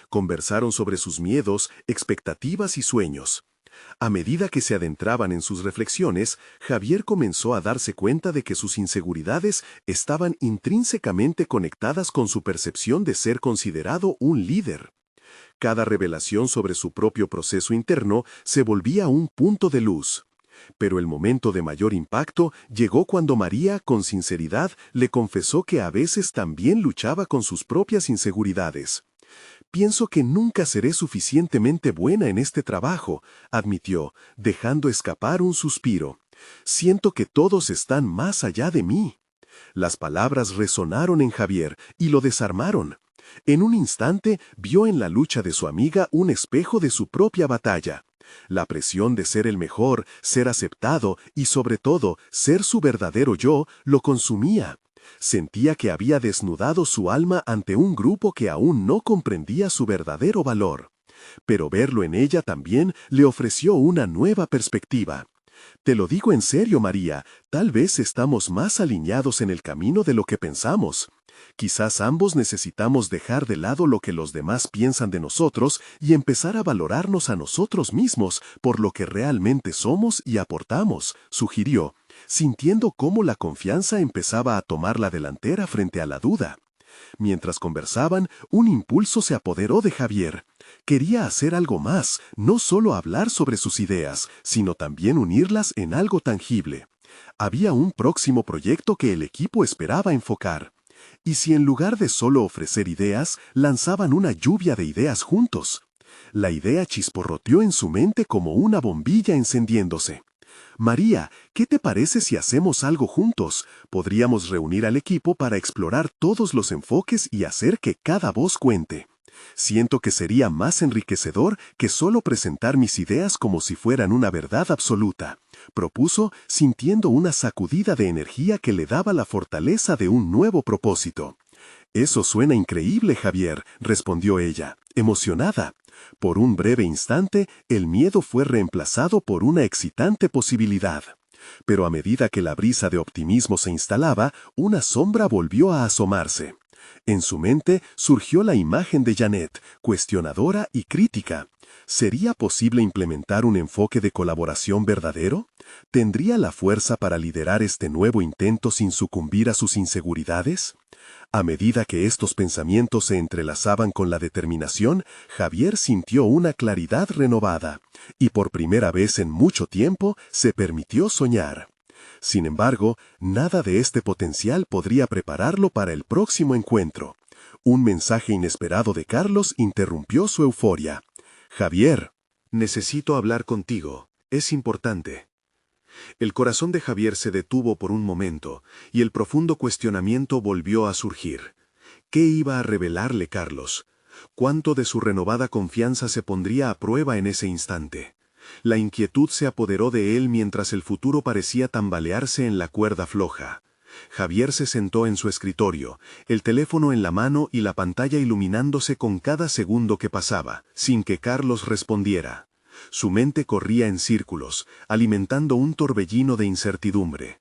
Speaker 1: Conversaron sobre sus miedos, expectativas y sueños. A medida que se adentraban en sus reflexiones, Javier comenzó a darse cuenta de que sus inseguridades estaban intrínsecamente conectadas con su percepción de ser considerado un líder. Cada revelación sobre su propio proceso interno se volvía un punto de luz. Pero el momento de mayor impacto llegó cuando María, con sinceridad, le confesó que a veces también luchaba con sus propias inseguridades. «Pienso que nunca seré suficientemente buena en este trabajo», admitió, dejando escapar un suspiro. «Siento que todos están más allá de mí». Las palabras resonaron en Javier y lo desarmaron. En un instante vio en la lucha de su amiga un espejo de su propia batalla. La presión de ser el mejor, ser aceptado y sobre todo ser su verdadero yo lo consumía. Sentía que había desnudado su alma ante un grupo que aún no comprendía su verdadero valor. Pero verlo en ella también le ofreció una nueva perspectiva. «Te lo digo en serio, María, tal vez estamos más alineados en el camino de lo que pensamos. Quizás ambos necesitamos dejar de lado lo que los demás piensan de nosotros y empezar a valorarnos a nosotros mismos por lo que realmente somos y aportamos», sugirió, sintiendo cómo la confianza empezaba a tomar la delantera frente a la duda. Mientras conversaban, un impulso se apoderó de Javier. Quería hacer algo más, no solo hablar sobre sus ideas, sino también unirlas en algo tangible. Había un próximo proyecto que el equipo esperaba enfocar. ¿Y si en lugar de solo ofrecer ideas, lanzaban una lluvia de ideas juntos? La idea chisporroteó en su mente como una bombilla encendiéndose. «María, ¿qué te parece si hacemos algo juntos? Podríamos reunir al equipo para explorar todos los enfoques y hacer que cada voz cuente. Siento que sería más enriquecedor que solo presentar mis ideas como si fueran una verdad absoluta», propuso, sintiendo una sacudida de energía que le daba la fortaleza de un nuevo propósito. «Eso suena increíble, Javier», respondió ella, emocionada. Por un breve instante, el miedo fue reemplazado por una excitante posibilidad. Pero a medida que la brisa de optimismo se instalaba, una sombra volvió a asomarse. En su mente surgió la imagen de Janet, cuestionadora y crítica. ¿Sería posible implementar un enfoque de colaboración verdadero? ¿Tendría la fuerza para liderar este nuevo intento sin sucumbir a sus inseguridades? A medida que estos pensamientos se entrelazaban con la determinación, Javier sintió una claridad renovada, y por primera vez en mucho tiempo se permitió soñar. Sin embargo, nada de este potencial podría prepararlo para el próximo encuentro. Un mensaje inesperado de Carlos interrumpió su euforia. «Javier, necesito hablar contigo. Es importante». El corazón de Javier se detuvo por un momento, y el profundo cuestionamiento volvió a surgir. ¿Qué iba a revelarle Carlos? ¿Cuánto de su renovada confianza se pondría a prueba en ese instante? La inquietud se apoderó de él mientras el futuro parecía tambalearse en la cuerda floja. Javier se sentó en su escritorio, el teléfono en la mano y la pantalla iluminándose con cada segundo que pasaba, sin que Carlos respondiera. Su mente corría en círculos, alimentando un torbellino de incertidumbre.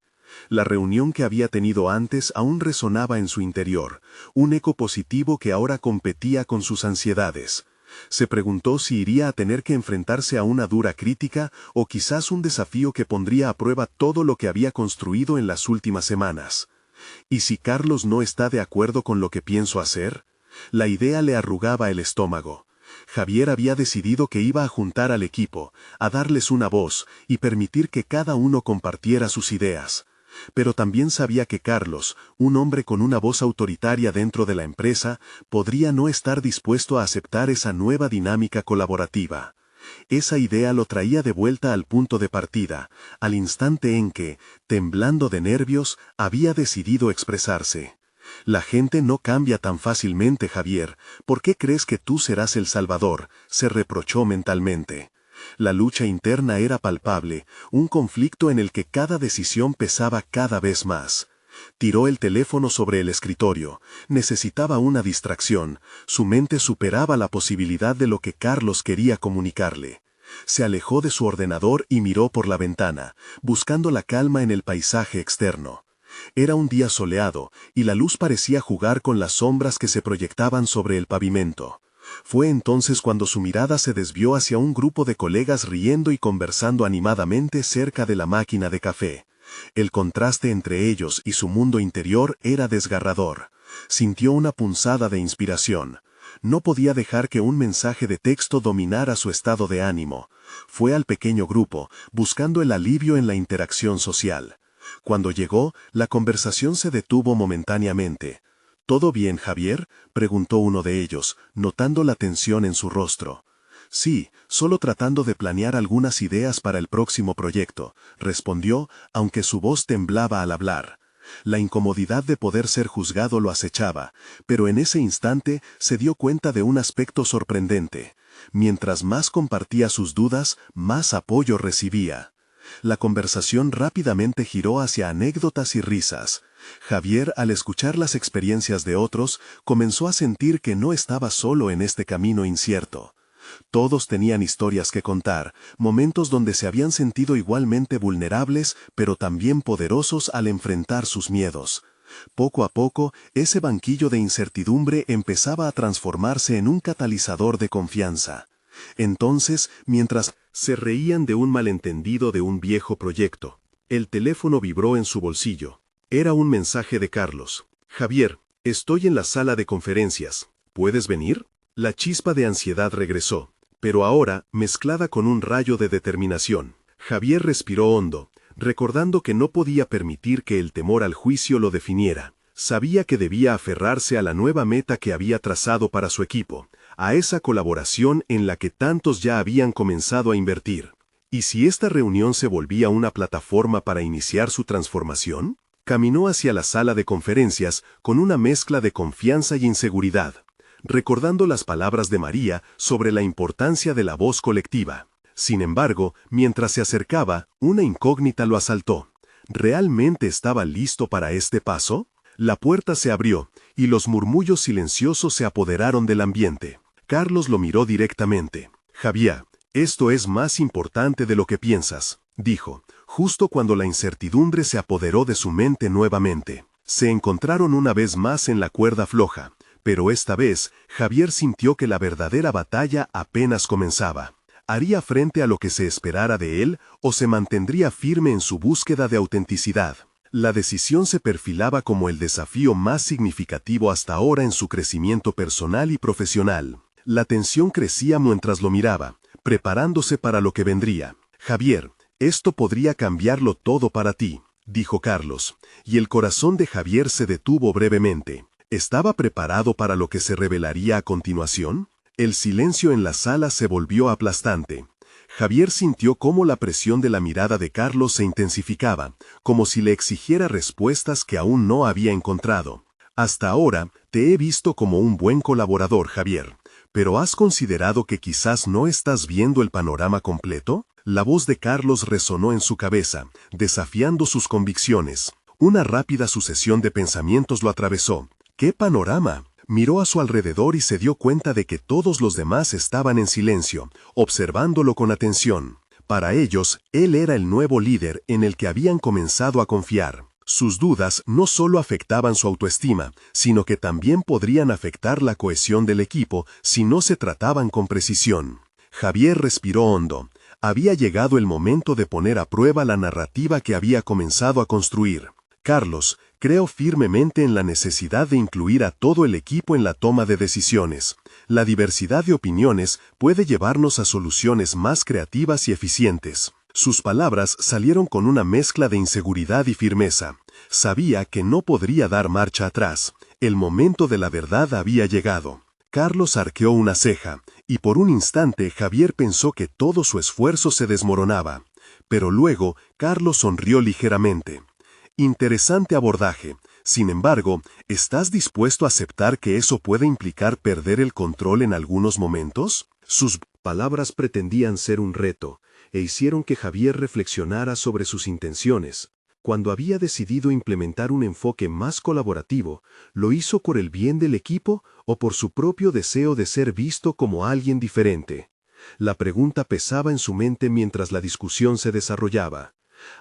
Speaker 1: La reunión que había tenido antes aún resonaba en su interior, un eco positivo que ahora competía con sus ansiedades. Se preguntó si iría a tener que enfrentarse a una dura crítica o quizás un desafío que pondría a prueba todo lo que había construido en las últimas semanas. ¿Y si Carlos no está de acuerdo con lo que pienso hacer? La idea le arrugaba el estómago. Javier había decidido que iba a juntar al equipo, a darles una voz y permitir que cada uno compartiera sus ideas. Pero también sabía que Carlos, un hombre con una voz autoritaria dentro de la empresa, podría no estar dispuesto a aceptar esa nueva dinámica colaborativa. Esa idea lo traía de vuelta al punto de partida, al instante en que, temblando de nervios, había decidido expresarse. «La gente no cambia tan fácilmente, Javier. ¿Por qué crees que tú serás el salvador?», se reprochó mentalmente. La lucha interna era palpable, un conflicto en el que cada decisión pesaba cada vez más. Tiró el teléfono sobre el escritorio. Necesitaba una distracción. Su mente superaba la posibilidad de lo que Carlos quería comunicarle. Se alejó de su ordenador y miró por la ventana, buscando la calma en el paisaje externo. Era un día soleado, y la luz parecía jugar con las sombras que se proyectaban sobre el pavimento. Fue entonces cuando su mirada se desvió hacia un grupo de colegas riendo y conversando animadamente cerca de la máquina de café. El contraste entre ellos y su mundo interior era desgarrador. Sintió una punzada de inspiración. No podía dejar que un mensaje de texto dominara su estado de ánimo. Fue al pequeño grupo, buscando el alivio en la interacción social. Cuando llegó, la conversación se detuvo momentáneamente. ¿Todo bien, Javier?, preguntó uno de ellos, notando la tensión en su rostro. Sí, solo tratando de planear algunas ideas para el próximo proyecto, respondió, aunque su voz temblaba al hablar. La incomodidad de poder ser juzgado lo acechaba, pero en ese instante se dio cuenta de un aspecto sorprendente. Mientras más compartía sus dudas, más apoyo recibía. La conversación rápidamente giró hacia anécdotas y risas. Javier, al escuchar las experiencias de otros, comenzó a sentir que no estaba solo en este camino incierto. Todos tenían historias que contar, momentos donde se habían sentido igualmente vulnerables, pero también poderosos al enfrentar sus miedos. Poco a poco, ese banquillo de incertidumbre empezaba a transformarse en un catalizador de confianza. Entonces, mientras se reían de un malentendido de un viejo proyecto, el teléfono vibró en su bolsillo. Era un mensaje de Carlos. «Javier, estoy en la sala de conferencias. ¿Puedes venir?» La chispa de ansiedad regresó, pero ahora mezclada con un rayo de determinación. Javier respiró hondo, recordando que no podía permitir que el temor al juicio lo definiera. Sabía que debía aferrarse a la nueva meta que había trazado para su equipo, a esa colaboración en la que tantos ya habían comenzado a invertir. ¿Y si esta reunión se volvía una plataforma para iniciar su transformación? Caminó hacia la sala de conferencias con una mezcla de confianza y inseguridad, recordando las palabras de María sobre la importancia de la voz colectiva. Sin embargo, mientras se acercaba, una incógnita lo asaltó. ¿Realmente estaba listo para este paso? La puerta se abrió, y los murmullos silenciosos se apoderaron del ambiente. Carlos lo miró directamente. «Javier, esto es más importante de lo que piensas», dijo, justo cuando la incertidumbre se apoderó de su mente nuevamente. Se encontraron una vez más en la cuerda floja, pero esta vez Javier sintió que la verdadera batalla apenas comenzaba. ¿Haría frente a lo que se esperara de él o se mantendría firme en su búsqueda de autenticidad? La decisión se perfilaba como el desafío más significativo hasta ahora en su crecimiento personal y profesional. La tensión crecía mientras lo miraba, preparándose para lo que vendría. «Javier, esto podría cambiarlo todo para ti», dijo Carlos, y el corazón de Javier se detuvo brevemente. ¿Estaba preparado para lo que se revelaría a continuación? El silencio en la sala se volvió aplastante. Javier sintió cómo la presión de la mirada de Carlos se intensificaba, como si le exigiera respuestas que aún no había encontrado. «Hasta ahora, te he visto como un buen colaborador, Javier, pero ¿has considerado que quizás no estás viendo el panorama completo?» La voz de Carlos resonó en su cabeza, desafiando sus convicciones. Una rápida sucesión de pensamientos lo atravesó. ¿Qué panorama? Miró a su alrededor y se dio cuenta de que todos los demás estaban en silencio, observándolo con atención. Para ellos, él era el nuevo líder en el que habían comenzado a confiar. Sus dudas no solo afectaban su autoestima, sino que también podrían afectar la cohesión del equipo si no se trataban con precisión. Javier respiró hondo. Había llegado el momento de poner a prueba la narrativa que había comenzado a construir. «Carlos, creo firmemente en la necesidad de incluir a todo el equipo en la toma de decisiones. La diversidad de opiniones puede llevarnos a soluciones más creativas y eficientes». Sus palabras salieron con una mezcla de inseguridad y firmeza. Sabía que no podría dar marcha atrás. El momento de la verdad había llegado. Carlos arqueó una ceja, y por un instante Javier pensó que todo su esfuerzo se desmoronaba. Pero luego, Carlos sonrió ligeramente. «Interesante abordaje. Sin embargo, ¿estás dispuesto a aceptar que eso puede implicar perder el control en algunos momentos?» Sus palabras pretendían ser un reto, e hicieron que Javier reflexionara sobre sus intenciones. Cuando había decidido implementar un enfoque más colaborativo, ¿lo hizo por el bien del equipo o por su propio deseo de ser visto como alguien diferente? La pregunta pesaba en su mente mientras la discusión se desarrollaba.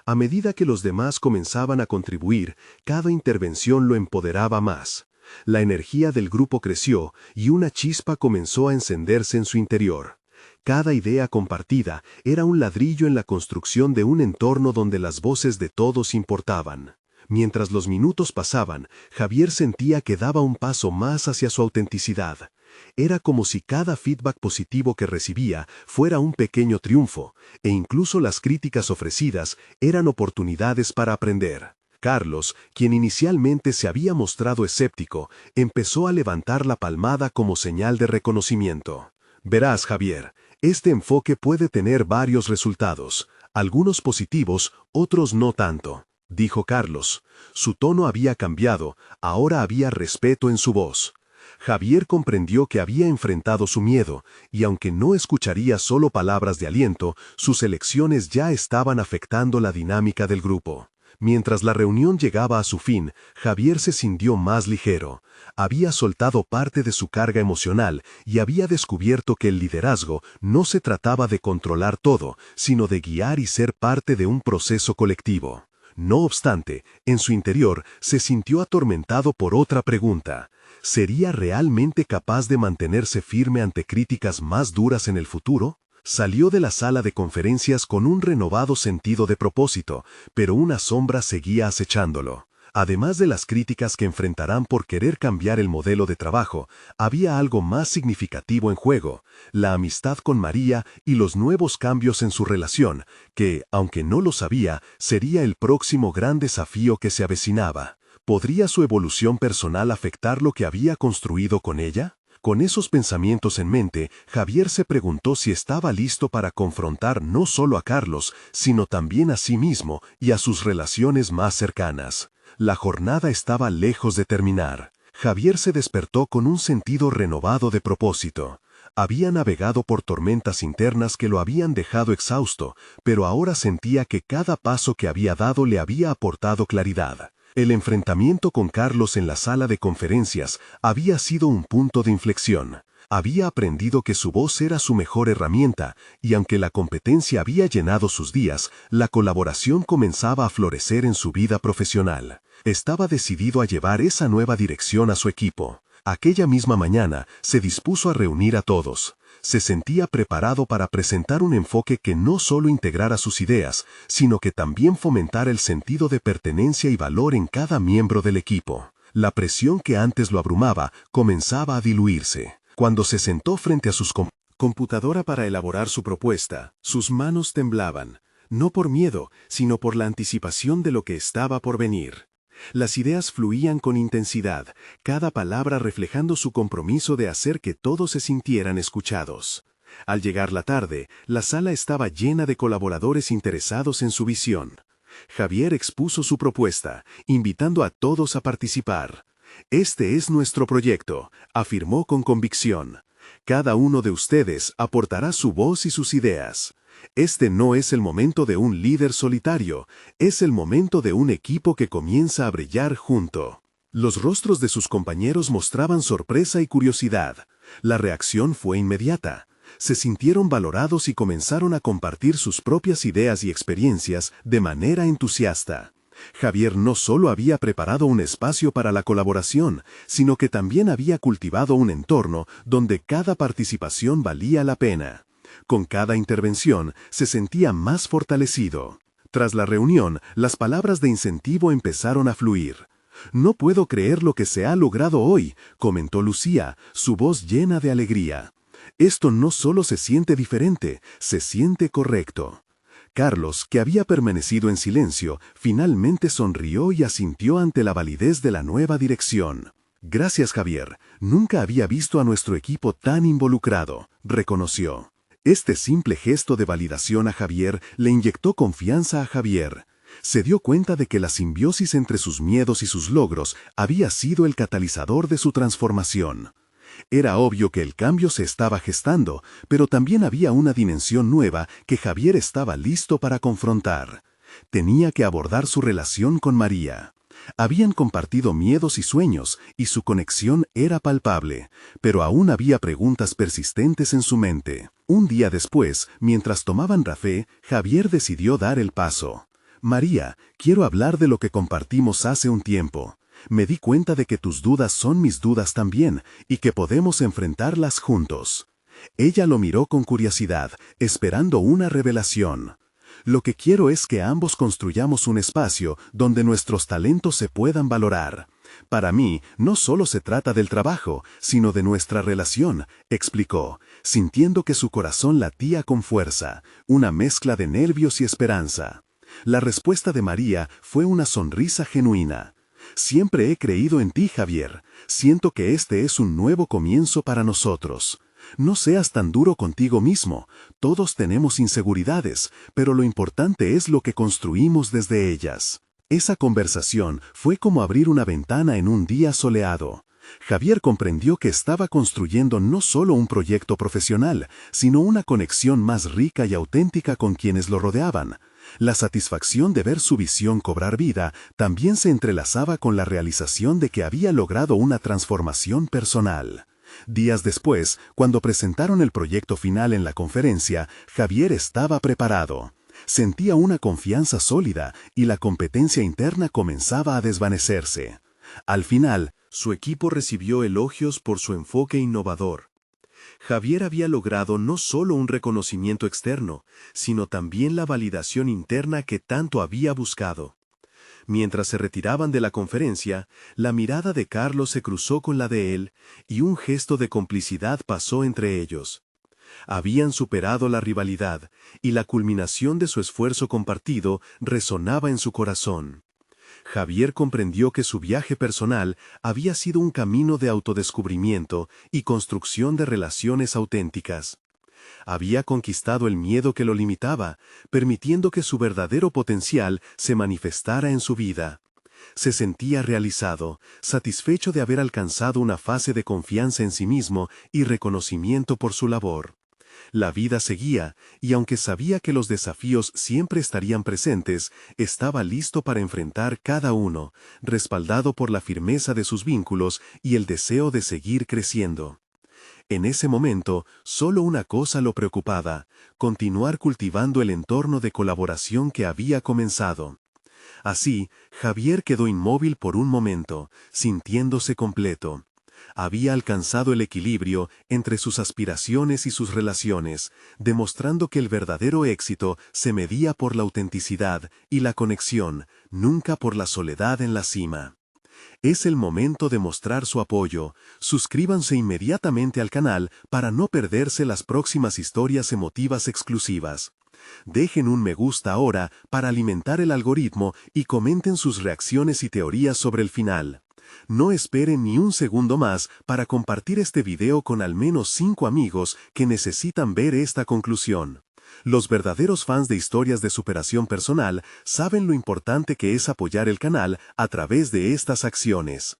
Speaker 1: A medida que los demás comenzaban a contribuir, cada intervención lo empoderaba más. La energía del grupo creció y una chispa comenzó a encenderse en su interior. Cada idea compartida era un ladrillo en la construcción de un entorno donde las voces de todos importaban. Mientras los minutos pasaban, Javier sentía que daba un paso más hacia su autenticidad. Era como si cada feedback positivo que recibía fuera un pequeño triunfo, e incluso las críticas ofrecidas eran oportunidades para aprender. Carlos, quien inicialmente se había mostrado escéptico, empezó a levantar la palmada como señal de reconocimiento. Verás, Javier, este enfoque puede tener varios resultados, algunos positivos, otros no tanto, dijo Carlos. Su tono había cambiado, ahora había respeto en su voz. Javier comprendió que había enfrentado su miedo, y aunque no escucharía solo palabras de aliento, sus elecciones ya estaban afectando la dinámica del grupo. Mientras la reunión llegaba a su fin, Javier se sintió más ligero. Había soltado parte de su carga emocional y había descubierto que el liderazgo no se trataba de controlar todo, sino de guiar y ser parte de un proceso colectivo. No obstante, en su interior se sintió atormentado por otra pregunta. ¿Sería realmente capaz de mantenerse firme ante críticas más duras en el futuro? Salió de la sala de conferencias con un renovado sentido de propósito, pero una sombra seguía acechándolo. Además de las críticas que enfrentarán por querer cambiar el modelo de trabajo, había algo más significativo en juego, la amistad con María y los nuevos cambios en su relación, que, aunque no lo sabía, sería el próximo gran desafío que se avecinaba. ¿Podría su evolución personal afectar lo que había construido con ella? Con esos pensamientos en mente, Javier se preguntó si estaba listo para confrontar no solo a Carlos, sino también a sí mismo y a sus relaciones más cercanas. La jornada estaba lejos de terminar. Javier se despertó con un sentido renovado de propósito. Había navegado por tormentas internas que lo habían dejado exhausto, pero ahora sentía que cada paso que había dado le había aportado claridad. El enfrentamiento con Carlos en la sala de conferencias había sido un punto de inflexión. Había aprendido que su voz era su mejor herramienta, y aunque la competencia había llenado sus días, la colaboración comenzaba a florecer en su vida profesional. Estaba decidido a llevar esa nueva dirección a su equipo. Aquella misma mañana se dispuso a reunir a todos. Se sentía preparado para presentar un enfoque que no solo integrara sus ideas, sino que también fomentara el sentido de pertenencia y valor en cada miembro del equipo. La presión que antes lo abrumaba comenzaba a diluirse. Cuando se sentó frente a su computadora para elaborar su propuesta, sus manos temblaban, no por miedo, sino por la anticipación de lo que estaba por venir. Las ideas fluían con intensidad, cada palabra reflejando su compromiso de hacer que todos se sintieran escuchados. Al llegar la tarde, la sala estaba llena de colaboradores interesados en su visión. Javier expuso su propuesta, invitando a todos a participar. «Este es nuestro proyecto», afirmó con convicción. «Cada uno de ustedes aportará su voz y sus ideas. Este no es el momento de un líder solitario, es el momento de un equipo que comienza a brillar junto». Los rostros de sus compañeros mostraban sorpresa y curiosidad. La reacción fue inmediata. Se sintieron valorados y comenzaron a compartir sus propias ideas y experiencias de manera entusiasta. Javier no solo había preparado un espacio para la colaboración, sino que también había cultivado un entorno donde cada participación valía la pena. Con cada intervención se sentía más fortalecido. Tras la reunión, las palabras de incentivo empezaron a fluir. «No puedo creer lo que se ha logrado hoy», comentó Lucía, su voz llena de alegría. «Esto no solo se siente diferente, se siente correcto». Carlos, que había permanecido en silencio, finalmente sonrió y asintió ante la validez de la nueva dirección. «Gracias, Javier. Nunca había visto a nuestro equipo tan involucrado», reconoció. Este simple gesto de validación a Javier le inyectó confianza a Javier. Se dio cuenta de que la simbiosis entre sus miedos y sus logros había sido el catalizador de su transformación. Era obvio que el cambio se estaba gestando, pero también había una dimensión nueva que Javier estaba listo para confrontar. Tenía que abordar su relación con María. Habían compartido miedos y sueños, y su conexión era palpable, pero aún había preguntas persistentes en su mente. Un día después, mientras tomaban café, Javier decidió dar el paso. María, quiero hablar de lo que compartimos hace un tiempo. Me di cuenta de que tus dudas son mis dudas también, y que podemos enfrentarlas juntos. Ella lo miró con curiosidad, esperando una revelación. Lo que quiero es que ambos construyamos un espacio donde nuestros talentos se puedan valorar. Para mí, no solo se trata del trabajo, sino de nuestra relación, explicó, sintiendo que su corazón latía con fuerza, una mezcla de nervios y esperanza. La respuesta de María fue una sonrisa genuina. Siempre he creído en ti, Javier. Siento que este es un nuevo comienzo para nosotros. No seas tan duro contigo mismo. Todos tenemos inseguridades, pero lo importante es lo que construimos desde ellas. Esa conversación fue como abrir una ventana en un día soleado. Javier comprendió que estaba construyendo no solo un proyecto profesional, sino una conexión más rica y auténtica con quienes lo rodeaban. La satisfacción de ver su visión cobrar vida también se entrelazaba con la realización de que había logrado una transformación personal. Días después, cuando presentaron el proyecto final en la conferencia, Javier estaba preparado. Sentía una confianza sólida y la competencia interna comenzaba a desvanecerse. Al final, su equipo recibió elogios por su enfoque innovador. Javier había logrado no solo un reconocimiento externo, sino también la validación interna que tanto había buscado. Mientras se retiraban de la conferencia, la mirada de Carlos se cruzó con la de él, y un gesto de complicidad pasó entre ellos. Habían superado la rivalidad, y la culminación de su esfuerzo compartido resonaba en su corazón. Javier comprendió que su viaje personal había sido un camino de autodescubrimiento y construcción de relaciones auténticas. Había conquistado el miedo que lo limitaba, permitiendo que su verdadero potencial se manifestara en su vida. Se sentía realizado, satisfecho de haber alcanzado una fase de confianza en sí mismo y reconocimiento por su labor. La vida seguía, y aunque sabía que los desafíos siempre estarían presentes, estaba listo para enfrentar cada uno, respaldado por la firmeza de sus vínculos y el deseo de seguir creciendo. En ese momento, solo una cosa lo preocupaba: continuar cultivando el entorno de colaboración que había comenzado. Así, Javier quedó inmóvil por un momento, sintiéndose completo. Había alcanzado el equilibrio entre sus aspiraciones y sus relaciones, demostrando que el verdadero éxito se medía por la autenticidad y la conexión, nunca por la soledad en la cima. Es el momento de mostrar su apoyo. Suscríbanse inmediatamente al canal para no perderse las próximas historias emotivas exclusivas. Dejen un me gusta ahora para alimentar el algoritmo y comenten sus reacciones y teorías sobre el final. No esperen ni un segundo más para compartir este video con al menos 5 amigos que necesitan ver esta conclusión. Los verdaderos fans de historias de superación personal saben lo importante que es apoyar el canal a través de estas acciones.